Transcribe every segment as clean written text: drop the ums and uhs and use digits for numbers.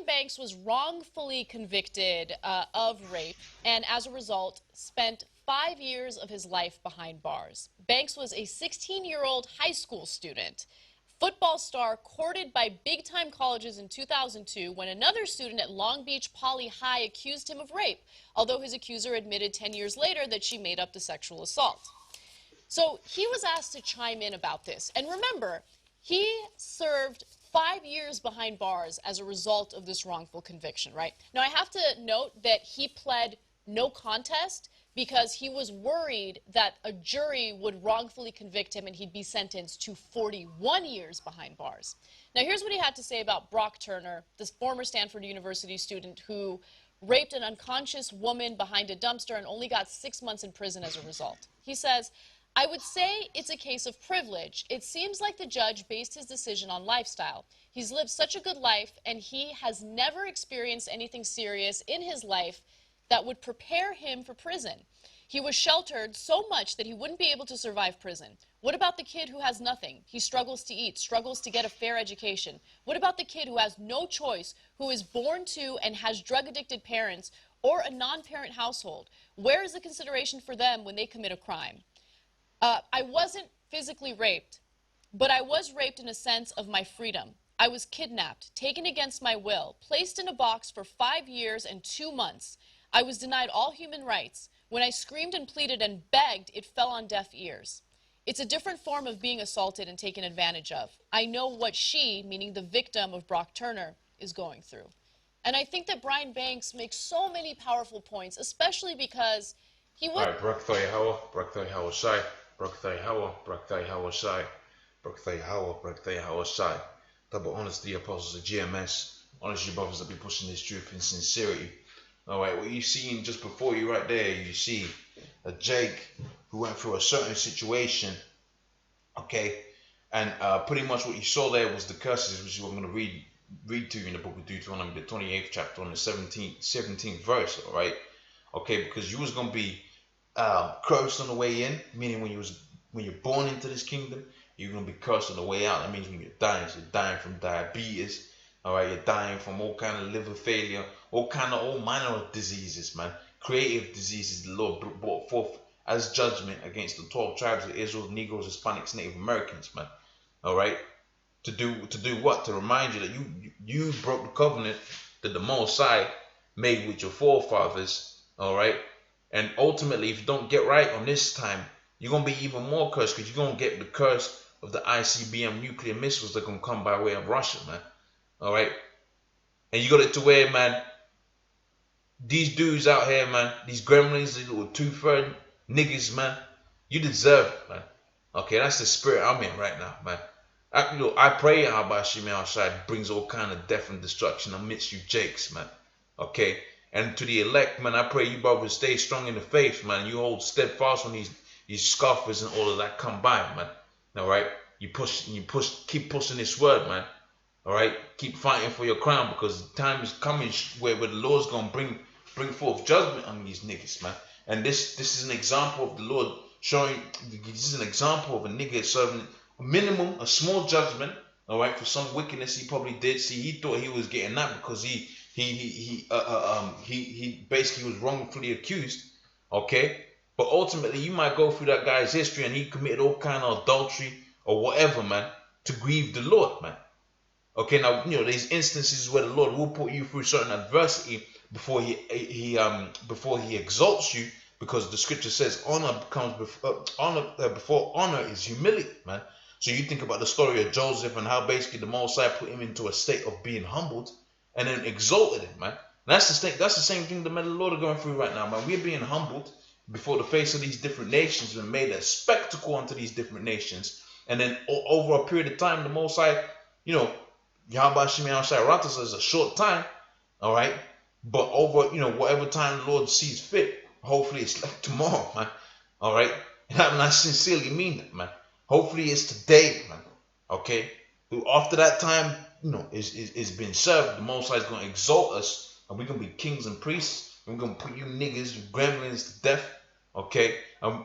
Banks was wrongfully convicted of rape and as a result spent 5 years of his life behind bars. Banks was a 16-year-old high school student, football star courted by big-time colleges in 2002 when another student at Long Beach Poly High accused him of rape, although his accuser admitted 10 years later that she made up the sexual assault. So he was asked to chime in about this. And remember, he served 5 years behind bars as a result of this wrongful conviction, right? Now, I have to note that he pled no contest because he was worried that a jury would wrongfully convict him and he'd be sentenced to 41 years behind bars. Now, here's what he had to say about Brook Turner, this former Stanford University student who raped an unconscious woman behind a dumpster and only got 6 months in prison as a result. He says, "I would say it's a case of privilege. It seems like the judge based his decision on lifestyle. He's lived such a good life, and he has never experienced anything serious in his life that would prepare him for prison. He was sheltered so much that he wouldn't be able to survive prison. What about the kid who has nothing? He struggles to eat, struggles to get a fair education. What about the kid who has no choice, who is born to and has drug-addicted parents or a non-parent household? Where is the consideration for them when they commit a crime? I wasn't physically raped, but I was raped in a sense of my freedom. I was kidnapped, taken against my will, placed in a box for 5 years and 2 months. I was denied all human rights. When I screamed and pleaded and begged, it fell on deaf ears. It's a different form of being assaulted and taken advantage of. I know what she, meaning the victim of Brook Turner, is going through." And I think that Brian Banks makes so many powerful points, especially because he was... All right, Brook Turner, Shai. Brook Turner, Shai. Double honesty, apostles of GMS. Honestly, brothers that be pushing this truth in sincerity. All right, what you see just before you right there, you see a Jake who went through a certain situation, okay, and pretty much what you saw there was the curses, which I'm going to read to you in the book of Deuteronomy, the 28th chapter, on the 17th verse, all right, okay, because you was going to be cursed on the way in, meaning when you're born into this kingdom, you're going to be cursed on the way out. That means when you're dying, so you're dying from diabetes, all right, you're dying from all kind of liver failure, all manner of diseases, man. Creative diseases the Lord brought forth as judgment against the 12 tribes of Israel, Negroes, Hispanics, Native Americans, man. All right, to do what? To remind you that you broke the covenant that the Most High made with your forefathers, all right. And ultimately, if you don't get right on this time, you're gonna be even more cursed, because you're gonna get the curse of the ICBM nuclear missiles that are gonna come by way of Russia, man. All right, and you got it to where, man, these dudes out here, man, these gremlins, these little two-third niggas, man, you deserve it, man. Okay, that's the spirit I'm in right now, man. I pray Abba Shimei outside brings all kind of death and destruction amidst you Jakes, man. Okay, and to the elect, man, I pray you brothers stay strong in the faith, man. You hold steadfast when these scoffers and all of that come by, man. All right, keep pushing this word, man. All right, keep fighting for your crown, because the time is coming where the Lord's gonna bring forth judgment on these niggas, man. And this is an example of the Lord showing. This is an example of a nigga serving a minimum, a small judgment, all right, for some wickedness he probably did. See, he thought he was getting that because he basically was wrongfully accused, okay. But ultimately, you might go through that guy's history and he committed all kind of adultery or whatever, man, to grieve the Lord, man. Okay, now, you know, there's instances where the Lord will put you through certain adversity before he exalts you, because the scripture says honor comes before honor is humility, man. So you think about the story of Joseph and how basically the Most High put him into a state of being humbled and then exalted him, man. And that's the same thing the men of the Lord are going through right now, man. We're being humbled before the face of these different nations and made a spectacle unto these different nations. And then over a period of time, the Most High, you know, Yahweh Shemi Shai Ratas is a short time, all right? But over, you know, whatever time the Lord sees fit, hopefully it's like tomorrow, man, all right? And I sincerely mean that, man. Hopefully it's today, man, okay? After that time, you know, is been served, the Most High is going to exalt us, and we're going to be kings and priests, and we're going to put you niggas, you gremlins to death, okay? And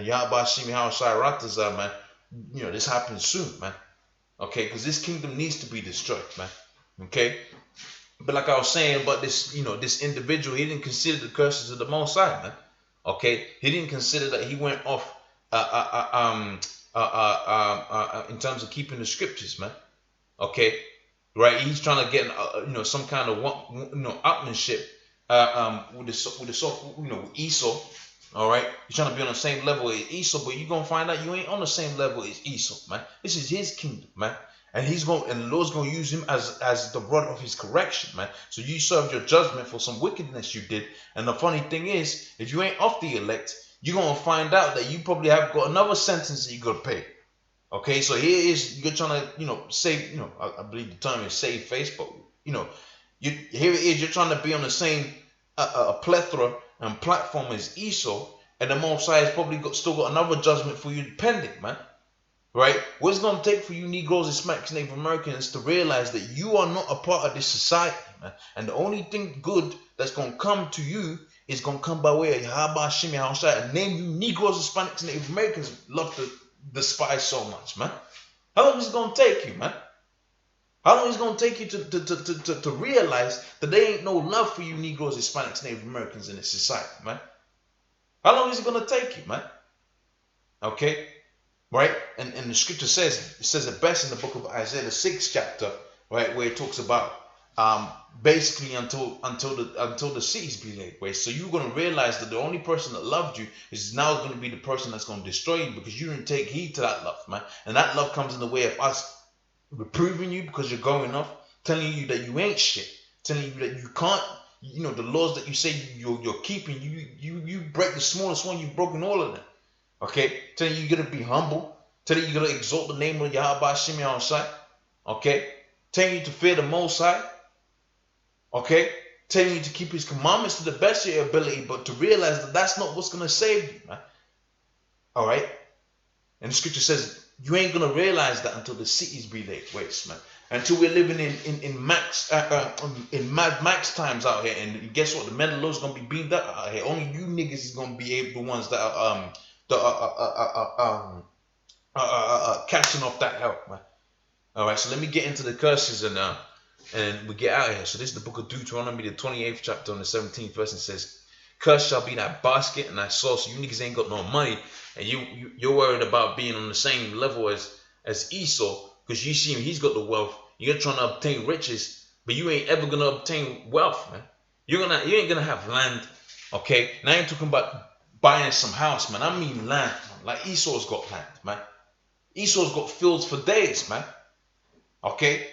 Yahweh Shemi Shai Ratas, man, you know, this happens soon, man. Okay, because this kingdom needs to be destroyed, man. Okay, but like I was saying about this, this individual, he didn't consider the curses of the Most High, man. Okay, he didn't consider that he went off in terms of keeping the scriptures, man. Okay, right? He's trying to get some kind of upmanship with with Esau. All right, he's trying to be on the same level as Esau, but you're gonna find out you ain't on the same level as Esau, man. This is his kingdom, man. And the Lord's gonna use him as the rod of his correction, man. So you served your judgment for some wickedness you did. And the funny thing is, if you ain't off the elect, you're gonna find out that you probably have got another sentence that you gotta pay. Okay, so here is you're trying to save, I believe the term is save face, but here it is, you're trying to be on the same a plethora and platform as Esau, and the Most High has probably still got another judgment for you pending, man. Right? What's it gonna take for you Negroes, Hispanics, Native Americans to realize that you are not a part of this society, man, and the only thing good that's gonna come to you is gonna come by way of Yahweh Shimi Hashai, and name you Negroes, Hispanics, Native Americans love to despise so much, man. How long is it gonna take you, man? How long is it gonna take you to realize that there ain't no love for you Negroes, Hispanics, Native Americans in this society, man? How long is it gonna take you, man? Okay, right? And the scripture says it best in the book of Isaiah, the 6th chapter, right, where it talks about basically until the cities be laid waste. So you're gonna realize that the only person that loved you is now gonna be the person that's gonna destroy you because you didn't take heed to that love, man. And that love comes in the way of us reproving you because you're going off, telling you that you ain't shit, telling you that you can't, the laws that you say you're keeping, you break the smallest one, you've broken all of them. Okay, telling you you're gonna be humble, telling you you're gonna exalt the name of Yahweh Shimi Hashai. Okay, telling you to fear the Most High. Okay, telling you to keep His commandments to the best of your ability, but to realize that that's not what's gonna save you, man. All right, and the scripture says you ain't gonna realize that until the cities be laid waste, man. Until we're living in Mad Max times out here, and guess what? The mental law is gonna be beamed up out here. Only you niggas is gonna be the ones that are catching off that help, man. All right, so let me get into the curses and we get out of here. So this is the book of Deuteronomy, the 28th chapter, on the 17th verse, and says, "Cursed shall be that basket and that sauce." So you niggas ain't got no money, and you're worried about being on the same level as Esau, because you see him, he's got the wealth. You're trying to obtain riches, but you ain't ever gonna obtain wealth, man. You ain't gonna have land. Okay, now I ain't talking about buying some house, man. I mean land, man. Like Esau's got land, man. Esau's got fields for days, man. Okay,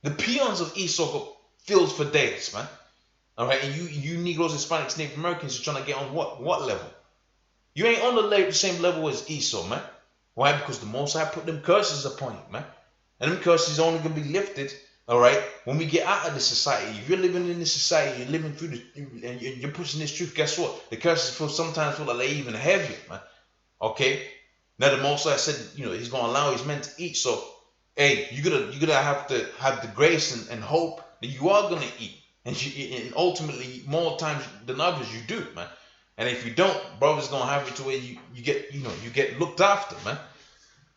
the peons of Esau got fields for days, man. All right, and you Negroes, Hispanics, Native Americans are trying to get on what level? You ain't on the same level as Esau, man. Why? Because the Most High put them curses upon you, man. And them curses only gonna be lifted, all right, when we get out of this society. If you're living in this society, you're living through and you're pushing this truth, guess what? The curses sometimes feel like they're even heavier, man. Okay. Now the Most High said, He's gonna allow His men to eat. So, hey, you gotta have to have the grace and hope that you are gonna eat, and ultimately more times than others you do, man. And if you don't, brother's gonna have it to where you get looked after, man.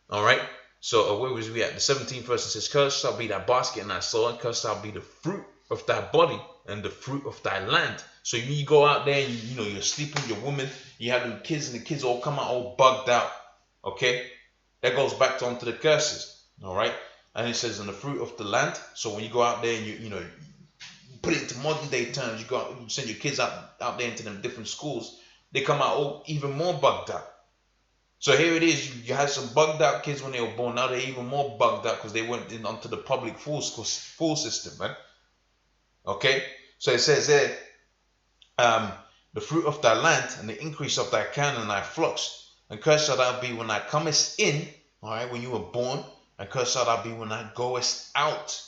All right. So where was we at? The 17th verse says, "Cursed shall be thy basket and thy soil, and cursed shall be the fruit of thy body and the fruit of thy land." So you go out there and you're sleeping with your woman, you have them kids, and the kids all come out all bugged out. Okay, that goes back onto the curses. All right, and it says, "And the fruit of the land." So when you go out there and you put it into modern day terms, you go out, you send your kids out there into them different schools, they come out all even more bugged out. So here it is, you had some bugged out kids when they were born, now they're even more bugged out because they went onto the public school system, man. Okay, so it says there, "The fruit of thy land and the increase of thy cattle and thy flocks, and cursed shalt thou be when thou comest in," all right, when you were born, "and cursed shalt thou be when thou goest out."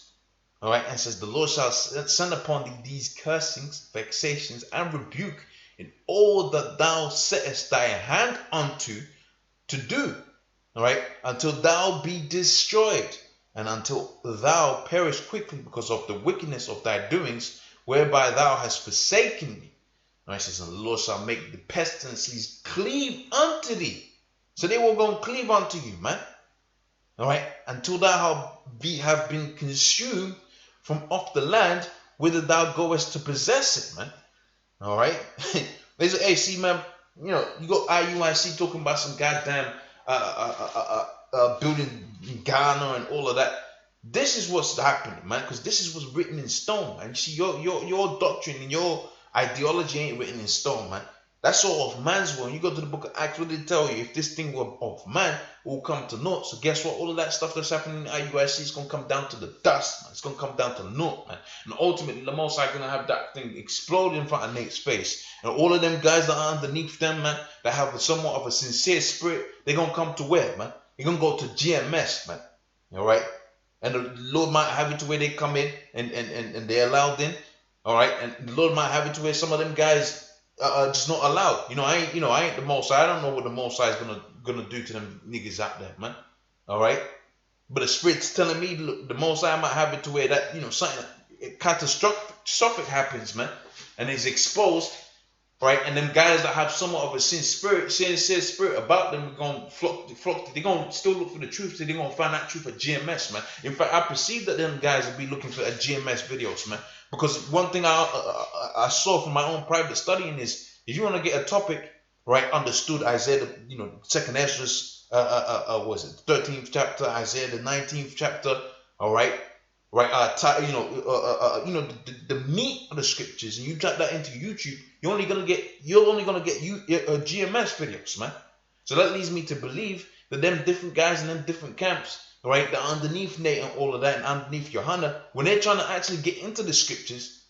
All right, and says, "The Lord shall send upon thee these cursings, vexations, and rebuke in all that thou settest thy hand unto to do," all right, "until thou be destroyed, and until thou perish quickly because of the wickedness of thy doings, whereby thou hast forsaken me." All right, it says, "And the Lord shall make the pestilences cleave unto thee." So they will go and cleave unto you, man. All right, "until thou have been consumed from off the land whither thou goest to possess it, man. All right. They say, hey, see, man, you got IUIC talking about some goddamn building in Ghana and all of that. This is what's happening, man, because this is what's written in stone, man. You see, your doctrine and your ideology ain't written in stone, man. That's all of man's will. You go to the book of Acts, what did it tell you? If this thing were of man, it will come to naught. So guess what? All of that stuff that's happening in IUIC is going to come down to the dust, man. It's going to come down to naught, man. And ultimately, the Most High going to have that thing explode in front of Nate's face. And all of them guys that are underneath them, man, that have somewhat of a sincere spirit, they're going to come to where, man? They're going to go to GMS, man. All right? And the Lord might have it to where they come in and they're allowed in. All right? And the Lord might have it to where some of them guys just not allowed. I ain't the Most High. I don't know what the Most High is gonna do to them niggas out there, man. All right, but the Spirit's telling me, look, the Most High might have it to where that something catastrophic happens, man, and is exposed, right? And them guys that have somewhat of a sincere spirit about them are gonna flock. They're gonna still look for the truth. So they're gonna find that truth at GMS, man. In fact, I perceive that them guys will be looking for GMS videos, man. Because one thing I saw from my own private studying is, if you want to get a topic right understood, Isaiah, second Ezra's, was it 13th chapter, Isaiah the 19th chapter, all right, the meat of the scriptures, and you type that into YouTube, you're only gonna get GMS videos, man. So that leads me to believe that them different guys in them different camps, right, that underneath Nate and all of that, and underneath Johanna, when they're trying to actually get into the scriptures,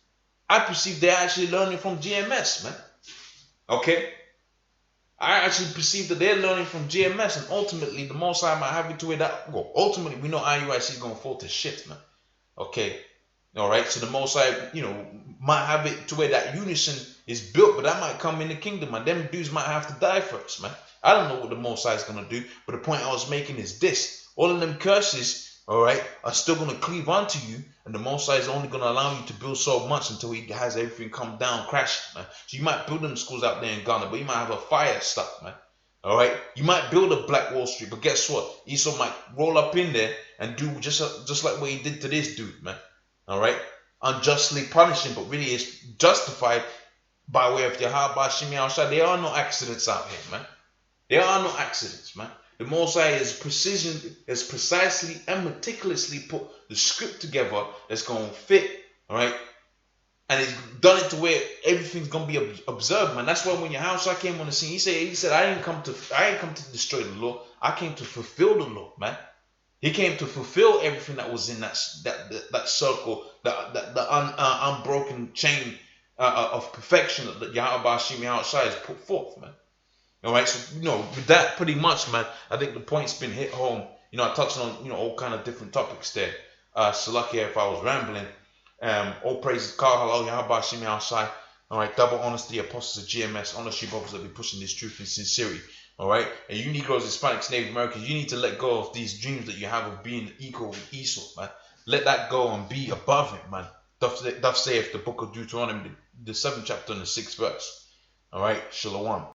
I perceive they're actually learning from GMS, man. Okay? I actually perceive that they're learning from GMS, and ultimately, the Most High might have it to where that, well, ultimately, we know IUIC is going to fall to shit, man. Okay? All right? So the Most High, might have it to where that unison is built, but that might come in the kingdom, and them dudes might have to die first, man. I don't know what the Most High is going to do, but the point I was making is this. All of them curses, all right, are still going to cleave onto you, and the Most High is only going to allow you to build so much until he has everything come down, crash, man. So you might build them schools out there in Ghana, but you might have a fire stuck, man. All right, you might build a Black Wall Street, but guess what? Esau might roll up in there and do just like what he did to this dude, man. All right, unjustly punishing, but really it's justified by way of Yahweh Shimi outside. There are no accidents out here, man. There are no accidents, man. The Most High has precisely and meticulously put the script together that's going to fit, all right? And he's done it to where everything's going to be observed, man. That's why when Yahweh came on the scene, he said, I didn't come to destroy the law. I came to fulfill the law, man. He came to fulfill everything that was in that circle, the unbroken chain of perfection that Yahweh Shimi outside has put forth, man. All right, so with that, pretty much, man, I think the point's been hit home. I touched on all kind of different topics there. So lucky if I was rambling. All praises, Kal Halal, Yahweh Shimi outside. All right, double honesty, apostles of GMS, honest you brothers that be pushing this truth in sincerity. All right, and you Negroes, Hispanics, Native Americans, you need to let go of these dreams that you have of being equal with Esau, man. Let that go and be above it, man. Thus saith the book of Deuteronomy, the 7th chapter and the 6th verse. All right, Shalom.